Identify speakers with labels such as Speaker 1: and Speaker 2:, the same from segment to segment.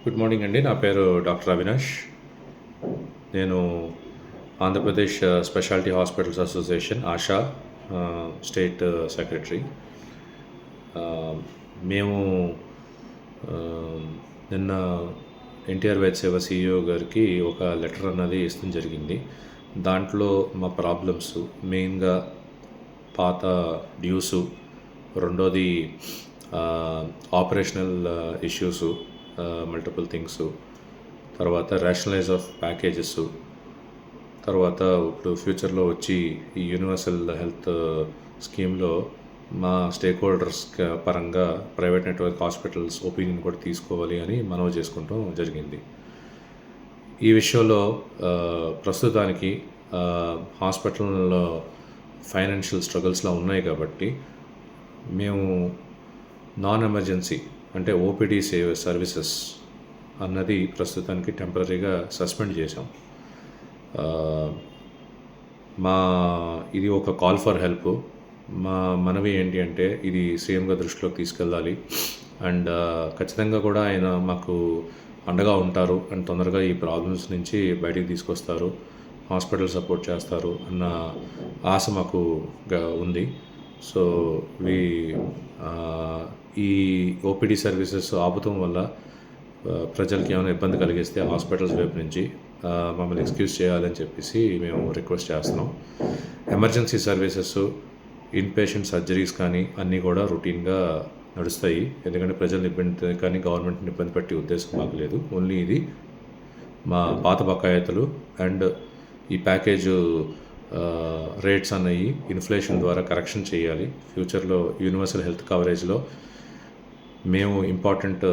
Speaker 1: Good morning అండి. నా పేరు డాక్టర్ అవినాష్. నేను Andhra Pradesh speciality hospitals association ASHA state secretary. మేము నిన్న ఎన్టీఆర్ వైద్య సేవ సిఇఓ గారికి ఒక లెటర్ అన్నది ఇష్టం జరిగింది. దాంట్లో మా ప్రాబ్లమ్స్ మెయిన్గా పాత డ్యూసు, రెండోది ఆపరేషనల్ ఇష్యూసు, మల్టిపుల్ థింగ్స్, తర్వాత రేషనలైజ్ ఆఫ్ ప్యాకేజెస్, తర్వాత ఇప్పుడు ఫ్యూచర్లో వచ్చి ఈ యూనివర్సల్ హెల్త్ స్కీమ్లో మా స్టేక్ హోల్డర్స్ పరంగా ప్రైవేట్ నెట్వర్క్ హాస్పిటల్స్ ఒపీనియన్ కూడా తీసుకోవాలి అని మనవి చేసుకుంటాం జరిగింది. ఈ విషయంలో ప్రస్తుతానికి హాస్పిటల్లో ఫైనాన్షియల్ స్ట్రగుల్స్లో ఉన్నాయి కాబట్టి మేము నాన్ ఎమర్జెన్సీ అంటే ఓపీడీ సర్వీసెస్ అన్నది ప్రస్తుతానికి టెంపరీగా సస్పెండ్ చేసాం. ఇది ఒక కాల్ ఫర్ హెల్ప్. మా మనవి ఏంటి అంటే ఇది సీఎంగా దృష్టిలోకి తీసుకెళ్ళాలి అండ్ ఖచ్చితంగా కూడా ఆయన మాకు అండగా ఉంటారు అండ్ తొందరగా ఈ ప్రాబ్లమ్స్ నుంచి బయటికి తీసుకొస్తారు, హాస్పిటల్ సపోర్ట్ చేస్తారు అన్న ఆశ మాకు ఉంది. సో ఈ ఓపీడీ సర్వీసెస్ ఆపుతం వల్ల ప్రజలకి ఏమైనా ఇబ్బంది కలిగిస్తే హాస్పిటల్స్ వైపు నుంచి మమ్మల్ని ఎక్స్క్యూజ్ చేయాలని చెప్పేసి మేము రిక్వెస్ట్ చేస్తున్నాం. Emergency services, in patient surgeries కానీ అన్నీ కూడా రొటీన్గా నడుస్తాయి. ఎందుకంటే ప్రజలను ఇబ్బంది కానీ గవర్నమెంట్ని ఇబ్బంది పెట్టే ఉద్దేశం మాకు లేదు. ఓన్లీ ఇది మా పాత బకాయితలు అండ్ ఈ ప్యాకేజ్ రేట్స్ అన్నవి ఇన్ఫ్లేషన్ ద్వారా కరెక్షన్ చేయాలి. ఫ్యూచర్లో యూనివర్సల్ హెల్త్ కవరేజ్లో మేము ఇంపార్టెంట్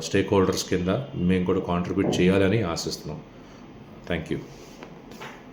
Speaker 1: స్టేక్ హోల్డర్స్ కింద మేము కూడా కాంట్రిబ్యూట్ చేయాలని ఆశిస్తున్నాం. Thank you.